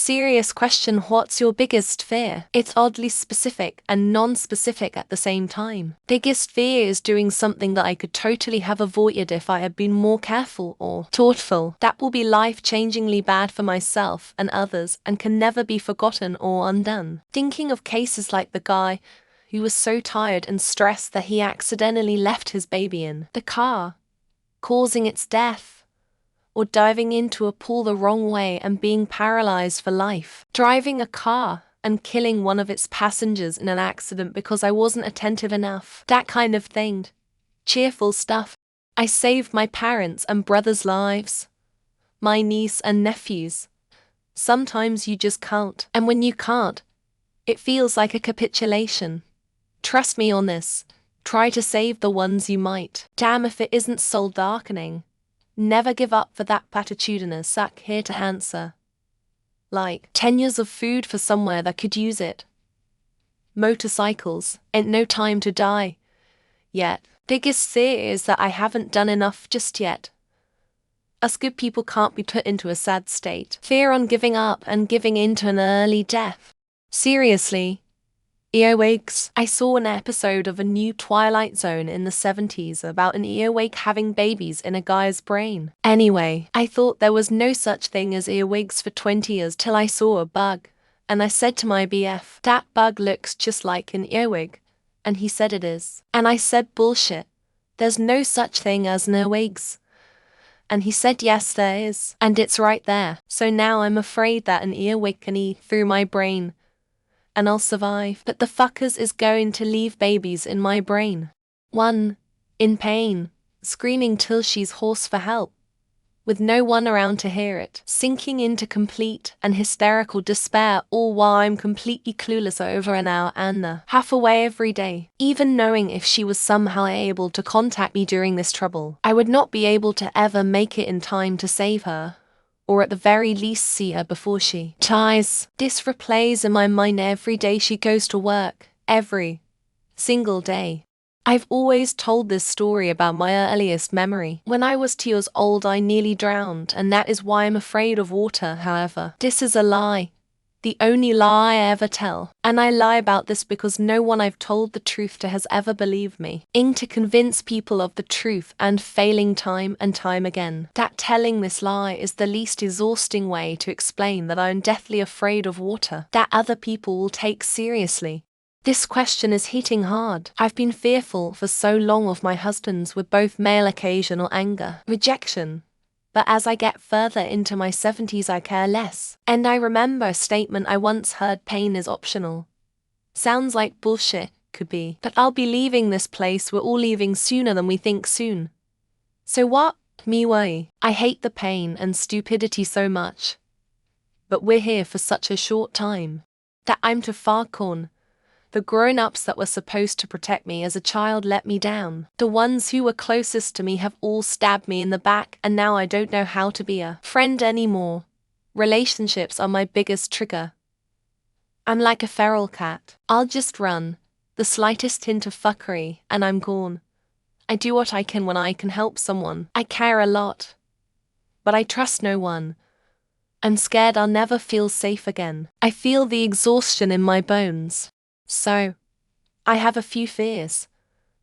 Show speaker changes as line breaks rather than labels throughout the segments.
serious question. What's your biggest fear? It's oddly specific and non-specific at the same time. Biggest fear is doing something that I could totally have avoided if I had been more careful or thoughtful. That will be life-changingly bad for myself and others and can never be forgotten or undone. Thinking of cases like the guy who was so tired and stressed that he accidentally left his baby in the car, causing its death, or diving into a pool the wrong way and being paralyzed for life. Driving a car and killing one of its passengers in an accident because I wasn't attentive enough. That kind of thing. Cheerful stuff. I saved my parents and brothers' lives. My niece and nephews. Sometimes you just can't. And when you can't, it feels like a capitulation. Trust me on this. Try to save the ones you might. Damn if it isn't soul darkening. Never give up for that platitudinous sack here to answer. Like 10 years of food for somewhere that could use it. Motorcycles, ain't no time to die. Yet. Biggest fear is that I haven't done enough just yet. Us good people can't be put into a sad state. Fear on giving up and giving in to an early death. Seriously. Earwigs. I saw an episode of a new Twilight Zone in the 70s about an earwig having babies in a guy's brain. Anyway, I thought there was no such thing as earwigs for 20 years till I saw a bug. And I said to my BF, that bug looks just like an earwig. And he said it is. And I said bullshit. There's no such thing as an earwigs. And he said yes there is. And it's right there. So now I'm afraid that an earwig can eat through my brain. And I'll survive. But the fuckers is going to leave babies in my brain. One, in pain, screaming till she's hoarse for help, with no one around to hear it, sinking into complete and hysterical despair, all while I'm completely clueless over an hour and half away every day. Even knowing if she was somehow able to contact me during this trouble, I would not be able to ever make it in time to save her. Or at the very least see her before she dies. This replays in my mind every day she goes to work, every single day. I've always told this story about my earliest memory. When I was 2 years old I nearly drowned, and that is why I'm afraid of water. However, this is a lie. The only lie I ever tell. And I lie about this because no one I've told the truth to has ever believed me. To convince people of the truth and failing time and time again. That telling this lie is the least exhausting way to explain that I'm deathly afraid of water. That other people will take seriously. This question is hitting hard. I've been fearful for so long of my husbands with both male occasional anger, rejection. But as I get further into my 70s I care less. And I remember a statement I once heard: pain is optional. Sounds like bullshit, could be. But I'll be leaving this place, we're all leaving sooner than we think soon. So what? Me way. I hate the pain and stupidity so much. But we're here for such a short time. That I'm too far gone. The grown-ups that were supposed to protect me as a child let me down. The ones who were closest to me have all stabbed me in the back, and now I don't know how to be a friend anymore. Relationships are my biggest trigger. I'm like a feral cat. I'll just run. The slightest hint of fuckery, and I'm gone. I do what I can when I can help someone. I care a lot. But I trust no one. I'm scared I'll never feel safe again. I feel the exhaustion in my bones. So, I have a few fears,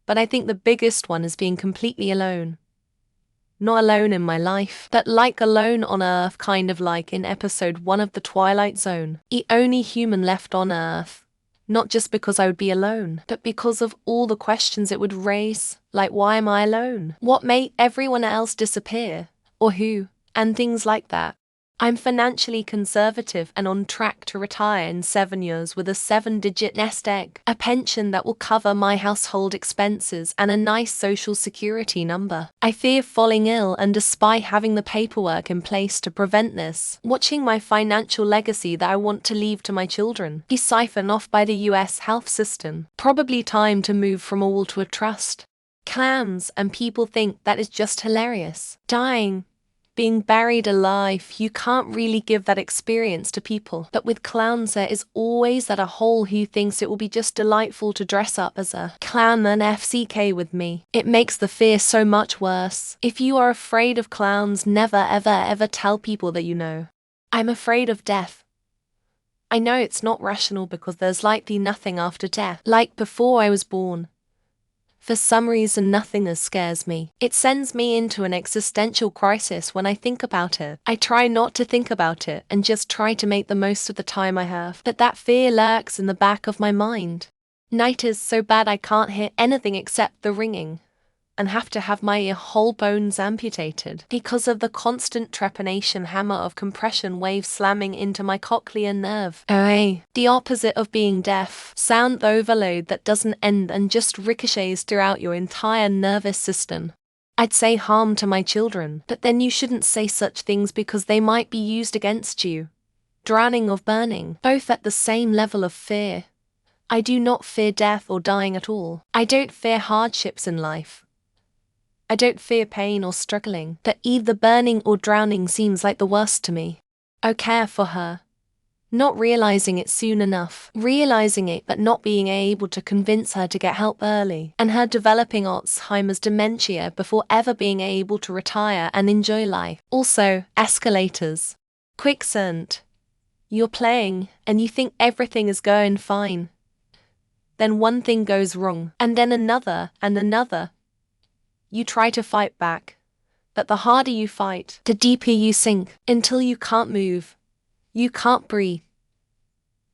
but I think the biggest one is being completely alone. Not alone in my life, but like alone on Earth, kind of like in episode 1 of The Twilight Zone. The only human left on Earth. Not just because I would be alone, but because of all the questions it would raise, like why am I alone? What made everyone else disappear? Or who? And things like that. I'm financially conservative and on track to retire in 7 years with a 7-digit nest egg, a pension that will cover my household expenses, and a nice social security number. I fear falling ill, and despite having the paperwork in place to prevent this, watching my financial legacy that I want to leave to my children be siphoned off by the US health system. Probably time to move from a will to a trust. Clams, and people think that is just hilarious. Dying. Being buried alive, you can't really give that experience to people. But with clowns there is always that a whole who thinks it will be just delightful to dress up as a clown and FCK with me. It makes the fear so much worse. If you are afraid of clowns, never ever ever tell people that you know. I'm afraid of death. I know it's not rational because there's likely nothing after death, like before I was born. For some reason, nothingness scares me. It sends me into an existential crisis when I think about it. I try not to think about it and just try to make the most of the time I have. But that fear lurks in the back of my mind. Night is so bad I can't hear anything except the ringing, and have to have my ear whole bones amputated because of the constant trepanation hammer of compression waves slamming into my cochlear nerve. OA, the opposite of being deaf, sound overload that doesn't end and just ricochets throughout your entire nervous system. I'd say harm to my children, but then you shouldn't say such things because they might be used against you. Drowning or burning, both at the same level of fear. I do not fear death or dying at all. I don't fear hardships in life. I don't fear pain or struggling, but either burning or drowning seems like the worst to me. I care for her. Not realizing it soon enough, realizing it but not being able to convince her to get help early, and her developing Alzheimer's dementia before ever being able to retire and enjoy life. Also, escalators. Quicksand. You're playing, and you think everything is going fine. Then one thing goes wrong, and then another, and another. You try to fight back, but the harder you fight, the deeper you sink, until you can't move. You can't breathe.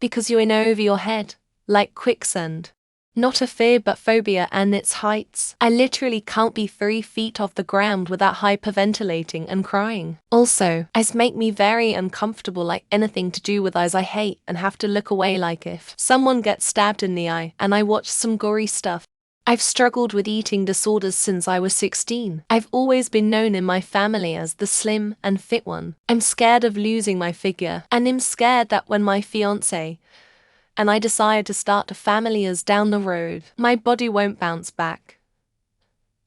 Because you're in over your head, like quicksand. Not a fear but phobia and its heights. I literally can't be 3 feet off the ground without hyperventilating and crying. Also, eyes make me very uncomfortable, like anything to do with eyes I hate, and have to look away like if someone gets stabbed in the eye and I watch some gory stuff. I've struggled with eating disorders since I was 16. I've always been known in my family as the slim and fit one. I'm scared of losing my figure, and I'm scared that when my fiancé and I decide to start a family as down the road, my body won't bounce back.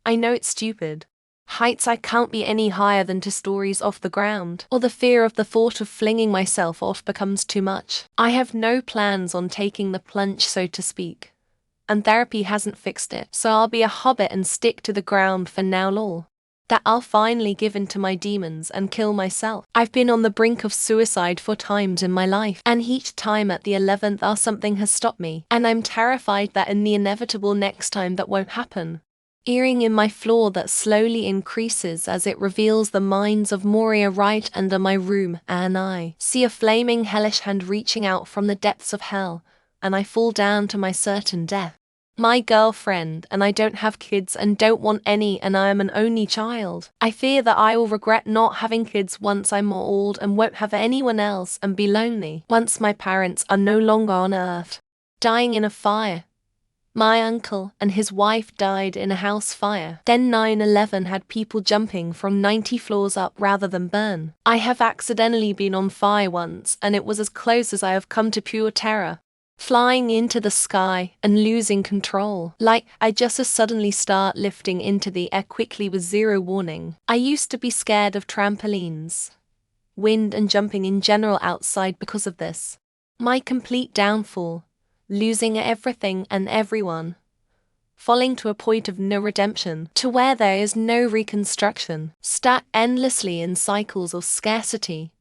I know it's stupid. Heights I can't be any higher than 2 stories off the ground, or the fear of the thought of flinging myself off becomes too much. I have no plans on taking the plunge, so to speak. And therapy hasn't fixed it, so I'll be a hobbit and stick to the ground for now lol. That I'll finally give in to my demons and kill myself. I've been on the brink of suicide 4 times in my life, and each time at the 11th something has stopped me, and I'm terrified that in the inevitable next time that won't happen. Earring in my floor that slowly increases as it reveals the minds of Moria right under my room, and I see a flaming hellish hand reaching out from the depths of hell, and I fall down to my certain death. My girlfriend and I don't have kids and don't want any, and I am an only child. I fear that I will regret not having kids once I'm more old and won't have anyone else and be lonely once my parents are no longer on earth. Dying in a fire. My uncle and his wife died in a house fire. Then 9/11 had people jumping from 90 floors up rather than burn. I have accidentally been on fire once, and it was as close as I have come to pure terror. Flying into the sky and losing control. Like I just suddenly start lifting into the air quickly with zero warning. I used to be scared of trampolines, wind and jumping in general outside because of this. My complete downfall. Losing everything and everyone. Falling to a point of no redemption, to where there is no reconstruction. Stuck endlessly in cycles of scarcity,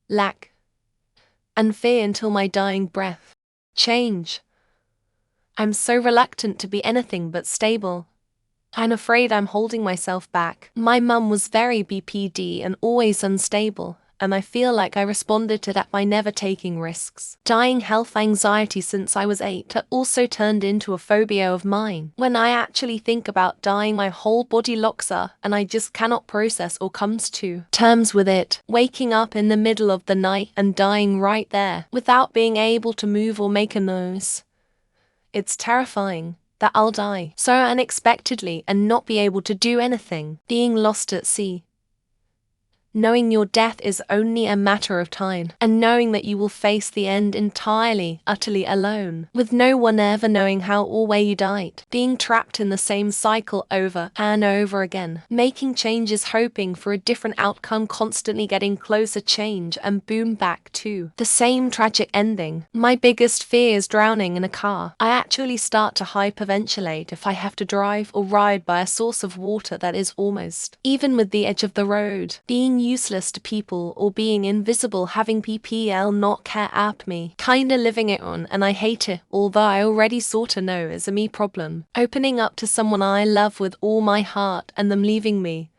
lack, and fear until my dying breath. Change. I'm so reluctant to be anything but stable. I'm afraid I'm holding myself back. My mum was very BPD and always unstable, and I feel like I responded to that by never taking risks. Dying health anxiety since I was 8 also turned into a phobia of mine. When I actually think about dying, my whole body locks up and I just cannot process or comes to terms with it. Waking up in the middle of the night and dying right there, without being able to move or make a noise. It's terrifying that I'll die so unexpectedly and not be able to do anything. Being lost at sea. Knowing your death is only a matter of time, and knowing that you will face the end entirely, utterly alone, with no one ever knowing how or where you died. Being trapped in the same cycle over and over again, making changes hoping for a different outcome, constantly getting closer change and boom back to the same tragic ending. My biggest fear is drowning in a car. I actually start to hyperventilate if I have to drive or ride by a source of water that is almost even with the edge of the road. Being being useless to people or being invisible, having PPL not care at me. Kinda living it on, and I hate it, although I already sorta know it's a me problem. Opening up to someone I love with all my heart and them leaving me,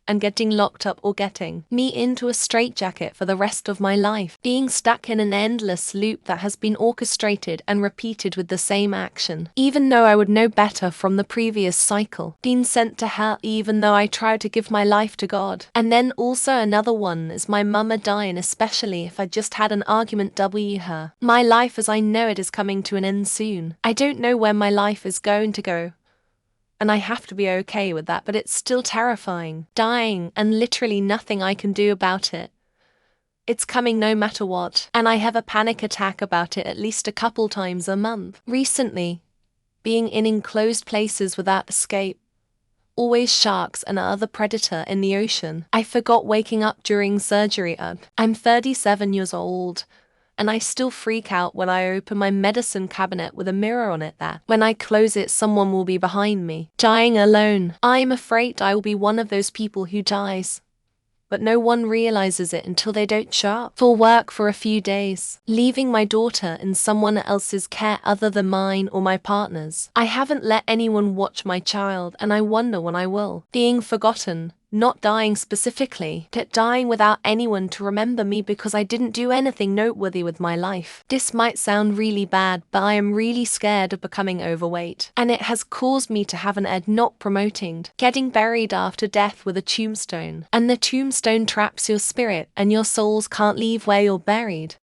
and getting locked up or getting me into a straitjacket for the rest of my life. Being stuck in an endless loop that has been orchestrated and repeated with the same action, even though I would know better from the previous cycle. Being sent to hell even though I tried to give my life to God. And then also another one is my mama dying, especially if I just had an argument her. My life as I know it is coming to an end soon. I don't know where my life is going to go, and I have to be okay with that, but it's still terrifying. Dying, and literally nothing I can do about it. It's coming no matter what, and I have a panic attack about it at least a couple times a month. Recently, being in enclosed places without escape, always sharks and other predator in the ocean. I forgot waking up during surgery. I'm 37 years old, and I still freak out when I open my medicine cabinet with a mirror on it that, when I close it, someone will be behind me. Dying alone. I'm afraid I will be one of those people who dies, but no one realizes it until they don't show up for work for a few days, leaving my daughter in someone else's care other than mine or my partner's. I haven't let anyone watch my child, and I wonder when I will. Being forgotten. Not dying specifically, but dying without anyone to remember me because I didn't do anything noteworthy with my life. This might sound really bad, but I am really scared of becoming overweight, and it has caused me to have an ed not promoting getting buried after death with a tombstone, and the tombstone traps your spirit and your souls can't leave where you're buried.